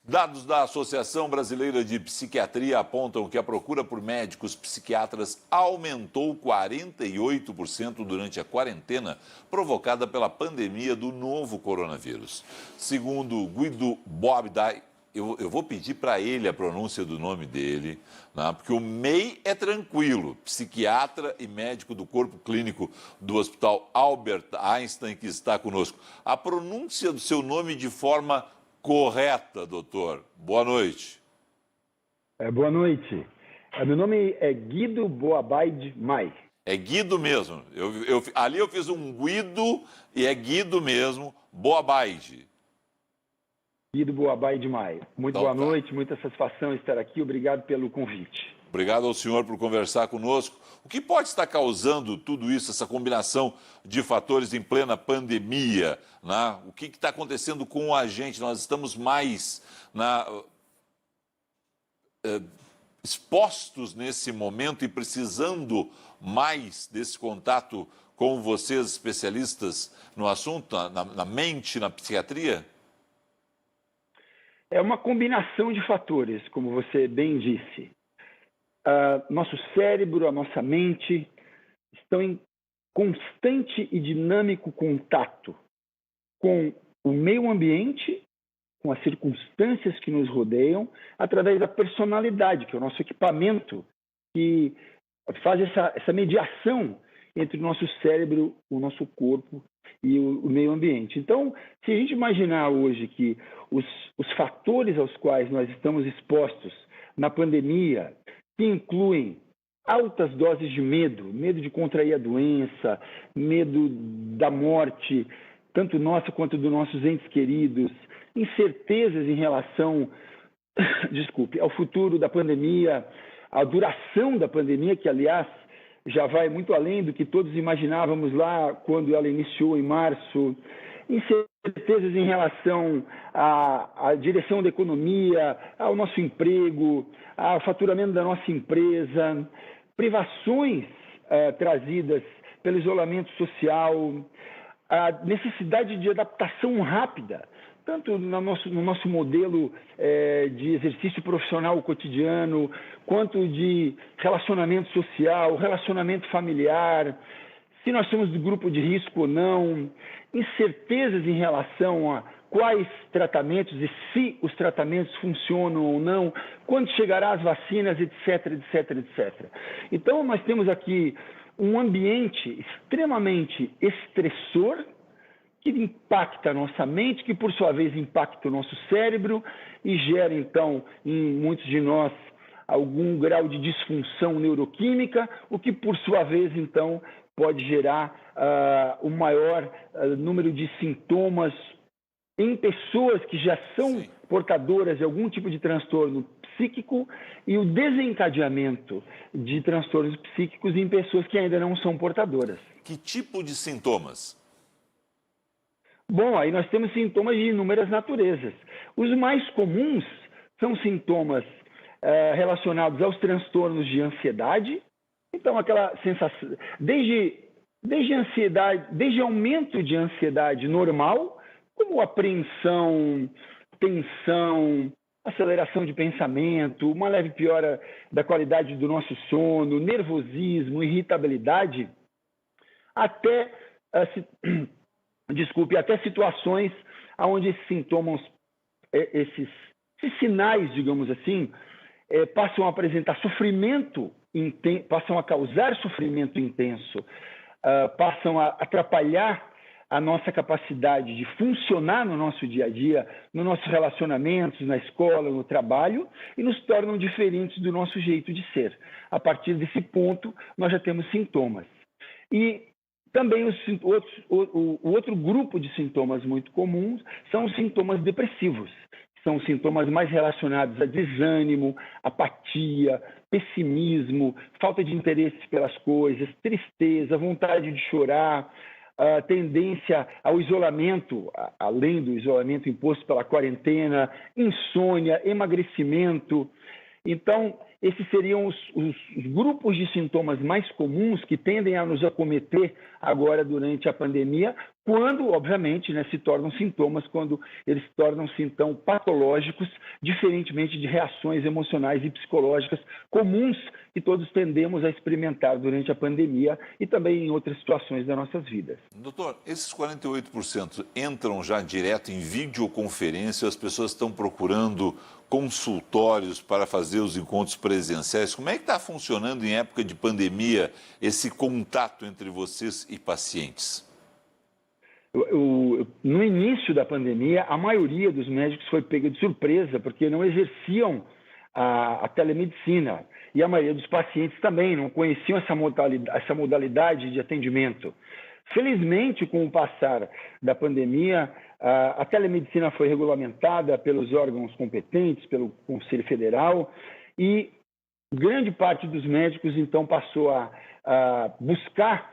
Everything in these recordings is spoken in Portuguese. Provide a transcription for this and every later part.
Dados da Associação Brasileira de Psiquiatria apontam que a procura por médicos psiquiatras aumentou 48% durante a quarentena provocada pela pandemia do novo coronavírus. Segundo Guido Boabdai, eu vou pedir para ele a pronúncia do nome dele, né? Porque o MEI é tranquilo, psiquiatra e médico do corpo clínico do Hospital Albert Einstein, que está conosco. A pronúncia do seu nome de forma correta, doutor. Boa noite. Boa noite. Meu nome é Guido Boabdai Mai. É Guido mesmo. Ali eu fiz um Guido e é Guido mesmo, Boabdai. Guido Boabdai Mai. Muito boa noite, muita satisfação estar aqui. Obrigado pelo convite. Obrigado ao senhor por conversar conosco. O que pode estar causando tudo isso, essa combinação de fatores em plena pandemia, né? O que está acontecendo com a gente? Nós estamos mais expostos nesse momento e precisando mais desse contato com vocês, especialistas no assunto, na mente, na psiquiatria? É uma combinação de fatores, como você bem disse. Nosso cérebro, a nossa mente estão em constante e dinâmico contato com o meio ambiente, com as circunstâncias que nos rodeiam, através da personalidade, que é o nosso equipamento, que faz essa mediação entre o nosso cérebro, o nosso corpo e o meio ambiente. Então, se a gente imaginar hoje que os fatores aos quais nós estamos expostos na pandemia, que incluem altas doses de medo de contrair a doença, medo da morte, tanto nossa quanto dos nossos entes queridos, incertezas em relação, ao futuro da pandemia, a duração da pandemia, que, aliás, já vai muito além do que todos imaginávamos lá quando ela iniciou em março, incertezas em relação à direção da economia, ao nosso emprego, ao faturamento da nossa empresa, privações trazidas pelo isolamento social, a necessidade de adaptação rápida, tanto no nosso modelo de exercício profissional cotidiano, quanto de relacionamento social, relacionamento familiar, se nós somos do grupo de risco ou não, incertezas em relação a quais tratamentos e se os tratamentos funcionam ou não, quando chegará as vacinas, etc, etc, etc. Então, nós temos aqui um ambiente extremamente estressor, que impacta a nossa mente, que por sua vez impacta o nosso cérebro e gera, então, em muitos de nós, algum grau de disfunção neuroquímica, o que por sua vez, então, pode gerar o maior número de sintomas em pessoas que já são portadoras de algum tipo de transtorno psíquico e o desencadeamento de transtornos psíquicos em pessoas que ainda não são portadoras. Que tipo de sintomas? Bom, aí nós temos sintomas de inúmeras naturezas. Os mais comuns são sintomas relacionados aos transtornos de ansiedade. Então, aquela sensação, desde ansiedade, desde aumento de ansiedade normal, como apreensão, tensão, aceleração de pensamento, uma leve piora da qualidade do nosso sono, nervosismo, irritabilidade, até situações onde esses sintomas, esses sinais, digamos assim, passam a apresentar sofrimento, passam a causar sofrimento intenso, passam a atrapalhar a nossa capacidade de funcionar no nosso dia a dia, nos nossos relacionamentos, na escola, no trabalho, e nos tornam diferentes do nosso jeito de ser. A partir desse ponto, nós já temos sintomas. E também o outro grupo de sintomas muito comuns são os sintomas depressivos. São sintomas mais relacionados a desânimo, apatia, pessimismo, falta de interesse pelas coisas, tristeza, vontade de chorar, tendência ao isolamento, além do isolamento imposto pela quarentena, insônia, emagrecimento. Então, esses seriam os grupos de sintomas mais comuns que tendem a nos acometer agora durante a pandemia, quando, obviamente, né, se tornam sintomas, quando eles tornam-se, então, patológicos, diferentemente de reações emocionais e psicológicas comuns que todos tendemos a experimentar durante a pandemia e também em outras situações das nossas vidas. Doutor, esses 48% entram já direto em videoconferência, as pessoas estão procurando consultórios para fazer os encontros presenciais. Como é que está funcionando em época de pandemia esse contato entre vocês e pacientes? No início da pandemia, a maioria dos médicos foi pega de surpresa, porque não exerciam a telemedicina. E a maioria dos pacientes também não conheciam essa modalidade de atendimento. Felizmente, com o passar da pandemia, a telemedicina foi regulamentada pelos órgãos competentes, pelo Conselho Federal, e grande parte dos médicos, então, passou a buscar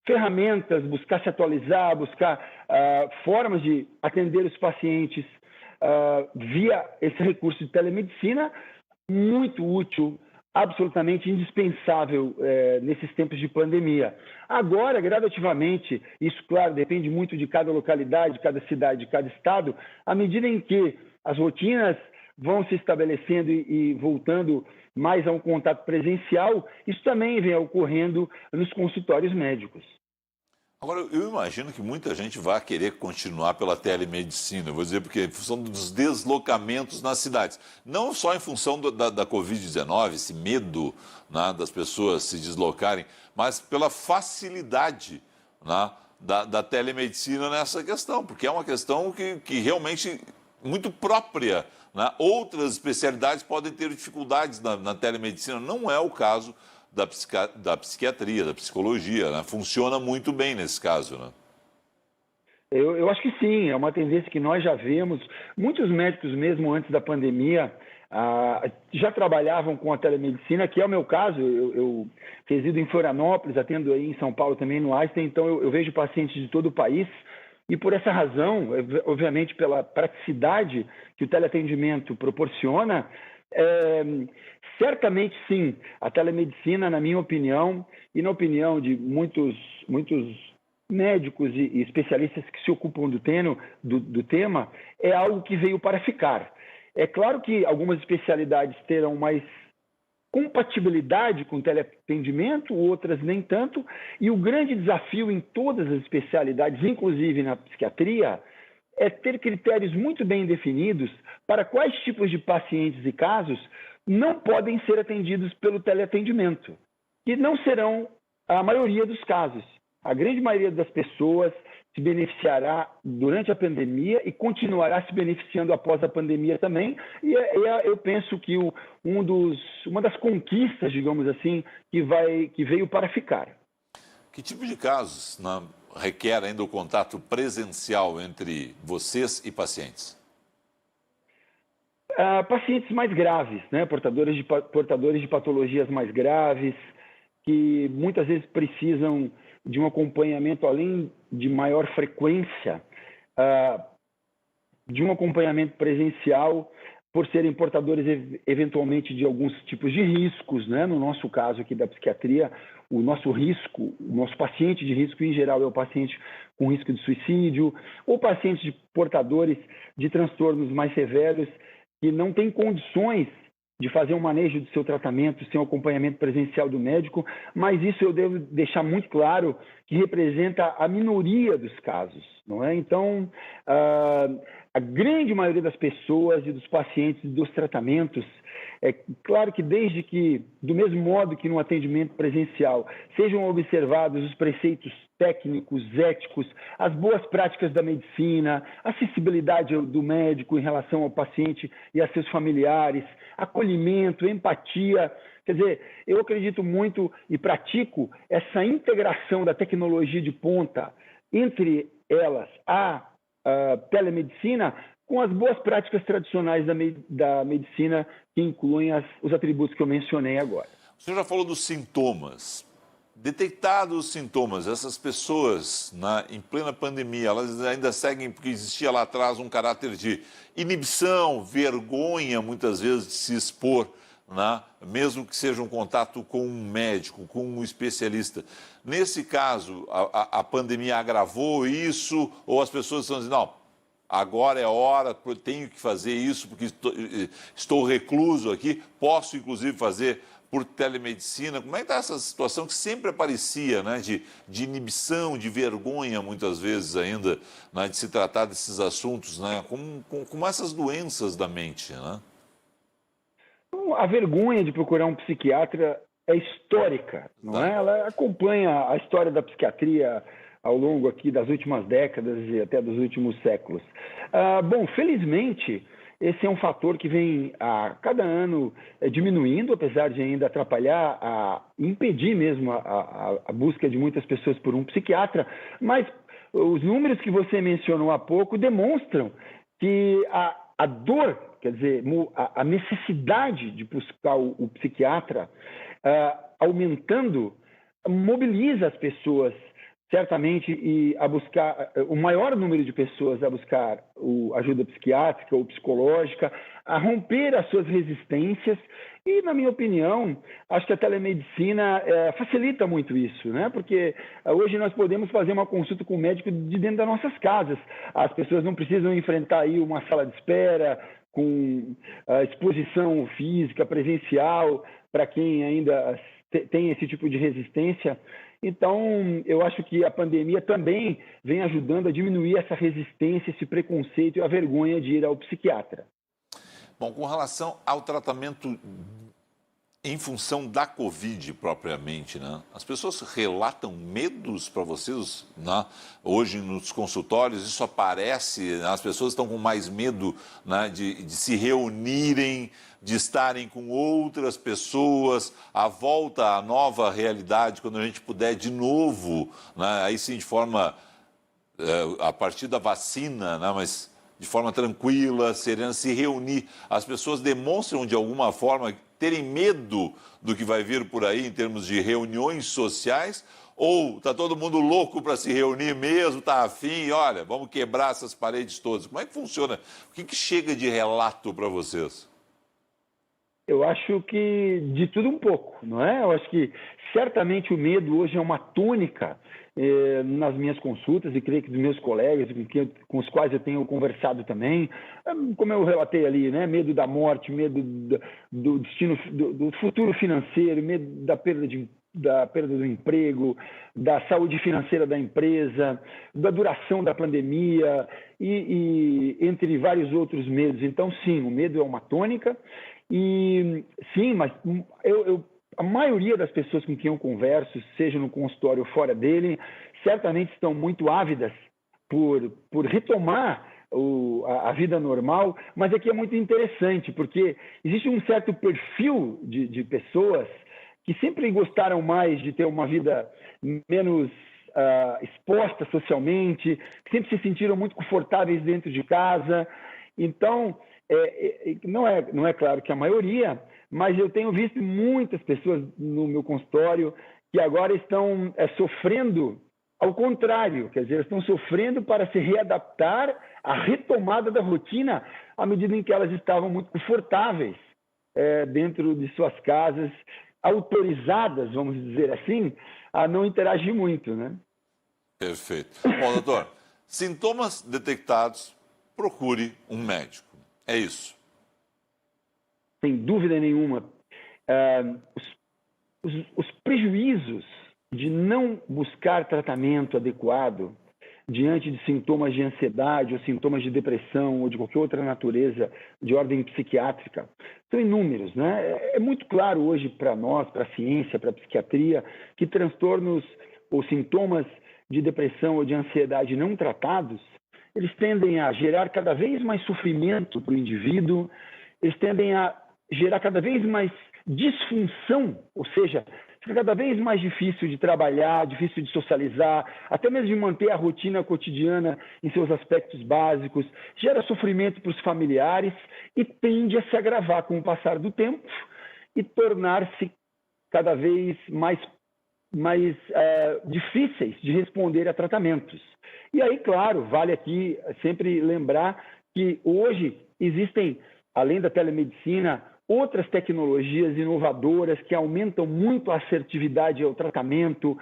ferramentas, buscar se atualizar, buscar formas de atender os pacientes via esse recurso de telemedicina, muito útil, absolutamente indispensável nesses tempos de pandemia. Agora, gradativamente, isso, claro, depende muito de cada localidade, de cada cidade, de cada estado, à medida em que as rotinas vão se estabelecendo e voltando mais a um contato presencial, isso também vem ocorrendo nos consultórios médicos. Agora, eu imagino que muita gente vai querer continuar pela telemedicina, vou dizer, porque em função dos deslocamentos nas cidades. Não só em função da Covid-19, esse medo, né, das pessoas se deslocarem, mas pela facilidade, né, da telemedicina nessa questão, porque é uma questão que realmente muito própria, né? Outras especialidades podem ter dificuldades na telemedicina, não é o caso da psiquiatria, da psicologia, né? Funciona muito bem nesse caso, né? Eu acho que sim, é uma tendência que nós já vemos. Muitos médicos, mesmo antes da pandemia, já trabalhavam com a telemedicina, que é o meu caso. Eu resido em Florianópolis, atendo aí em São Paulo também no Einstein, então eu vejo pacientes de todo o país. E por essa razão, obviamente pela praticidade que o teleatendimento proporciona, certamente sim, a telemedicina, na minha opinião, e na opinião de muitos médicos e especialistas que se ocupam do tema, é algo que veio para ficar. É claro que algumas especialidades terão mais compatibilidade com o teleatendimento, outras nem tanto, e o grande desafio em todas as especialidades, inclusive na psiquiatria, é ter critérios muito bem definidos para quais tipos de pacientes e casos não podem ser atendidos pelo teleatendimento, que não serão a maioria dos casos. A grande maioria das pessoas se beneficiará durante a pandemia e continuará se beneficiando após a pandemia também. E eu penso que uma das conquistas, digamos assim, que veio para ficar. Que tipo de casos, né, requer ainda o contato presencial entre vocês e pacientes? Pacientes mais graves, né, portadores de patologias mais graves, que muitas vezes precisam de um acompanhamento, além de maior frequência, de um acompanhamento presencial, por serem portadores eventualmente de alguns tipos de riscos, né? No nosso caso aqui da psiquiatria, o nosso paciente de risco em geral é o paciente com risco de suicídio, ou pacientes portadores de transtornos mais severos que não têm condições de fazer um manejo do seu tratamento sem o acompanhamento presencial do médico, mas isso eu devo deixar muito claro que representa a minoria dos casos, não é? Então, a grande maioria das pessoas e dos pacientes dos tratamentos, é claro que desde que, do mesmo modo que no atendimento presencial, sejam observados os preceitos técnicos, éticos, as boas práticas da medicina, a acessibilidade do médico em relação ao paciente e a seus familiares, acolhimento, empatia. Quer dizer, eu acredito muito e pratico essa integração da tecnologia de ponta, entre elas a telemedicina, com as boas práticas tradicionais da medicina, que incluem os atributos que eu mencionei agora. O senhor já falou dos sintomas. detectados os sintomas, essas pessoas, em plena pandemia, elas ainda seguem, porque existia lá atrás um caráter de inibição, vergonha, muitas vezes, de se expor, mesmo que seja um contato com um médico, com um especialista. Nesse caso, a pandemia agravou isso, ou as pessoas estão dizendo, não, agora é a hora, eu tenho que fazer isso, porque estou recluso aqui, posso, inclusive, fazer por telemedicina. Como é que está essa situação que sempre aparecia, de inibição, de vergonha, muitas vezes ainda, de se tratar desses assuntos, como essas doenças da mente, A vergonha de procurar um psiquiatra é histórica, não é? Ela acompanha a história da psiquiatria ao longo aqui das últimas décadas e até dos últimos séculos. Bom, felizmente, esse é um fator que vem a cada ano diminuindo, apesar de ainda atrapalhar, impedir mesmo a busca de muitas pessoas por um psiquiatra, mas os números que você mencionou há pouco demonstram que a dor, quer dizer, a necessidade de buscar o psiquiatra aumentando, mobiliza as pessoas certamente e a buscar o maior número de pessoas a buscar ajuda psiquiátrica ou psicológica, a romper as suas resistências e, na minha opinião, acho que a telemedicina facilita muito isso, né? Porque hoje nós podemos fazer uma consulta com o médico de dentro das nossas casas. As pessoas não precisam enfrentar aí uma sala de espera com exposição física, presencial, para quem ainda tem esse tipo de resistência. Então, eu acho que a pandemia também vem ajudando a diminuir essa resistência, esse preconceito e a vergonha de ir ao psiquiatra. Bom, com relação ao tratamento em função da Covid propriamente, as pessoas relatam medos para vocês, hoje nos consultórios, isso aparece, as pessoas estão com mais medo de se reunirem, de estarem com outras pessoas, a volta à nova realidade, quando a gente puder de novo, aí sim de forma, a partir da vacina, mas de forma tranquila, serena, se reunir. As pessoas demonstram de alguma forma terem medo do que vai vir por aí em termos de reuniões sociais, ou está todo mundo louco para se reunir mesmo, está afim, olha, vamos quebrar essas paredes todas. Como é que funciona? O que chega de relato para vocês? Eu acho que de tudo um pouco, não é? Eu acho que certamente o medo hoje é uma tônica nas minhas consultas e creio que dos meus colegas com os quais eu tenho conversado também, como eu relatei ali, né? Medo da morte, medo do destino, do futuro financeiro, medo da perda do emprego, da saúde financeira da empresa, da duração da pandemia e entre vários outros medos. Então, sim, o medo é uma tônica. E sim, mas a maioria das pessoas com quem eu converso, seja no consultório ou fora dele, certamente estão muito ávidas por retomar a vida normal, mas aqui é muito interessante, porque existe um certo perfil de pessoas que sempre gostaram mais de ter uma vida menos exposta socialmente, que sempre se sentiram muito confortáveis dentro de casa. Então, não é claro que a maioria, mas eu tenho visto muitas pessoas no meu consultório que agora estão sofrendo ao contrário, quer dizer, estão sofrendo para se readaptar à retomada da rotina à medida em que elas estavam muito confortáveis dentro de suas casas, autorizadas, vamos dizer assim, a não interagir muito, né? Perfeito. Bom, doutor, sintomas detectados, procure um médico. É isso. Sem dúvida nenhuma. Os prejuízos de não buscar tratamento adequado diante de sintomas de ansiedade ou sintomas de depressão ou de qualquer outra natureza de ordem psiquiátrica são inúmeros, né? É muito claro hoje para nós, para a ciência, para a psiquiatria, que transtornos ou sintomas de depressão ou de ansiedade não tratados, eles tendem a gerar cada vez mais sofrimento para o indivíduo, eles tendem a gerar cada vez mais disfunção, ou seja, fica cada vez mais difícil de trabalhar, difícil de socializar, até mesmo de manter a rotina cotidiana em seus aspectos básicos, gera sofrimento para os familiares e tende a se agravar com o passar do tempo e tornar-se cada vez mais mais difíceis de responder a tratamentos. E aí, claro, vale aqui sempre lembrar que hoje existem, além da telemedicina, outras tecnologias inovadoras que aumentam muito a assertividade ao tratamento.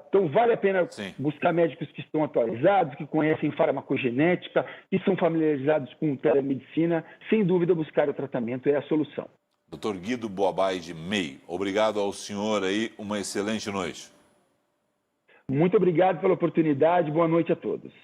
Então, vale a pena buscar médicos que estão atualizados, que conhecem farmacogenética, que são familiarizados com telemedicina. Sem dúvida, buscar o tratamento é a solução. Dr. Guido Boabay MEI, obrigado ao senhor aí, uma excelente noite. Muito obrigado pela oportunidade, boa noite a todos.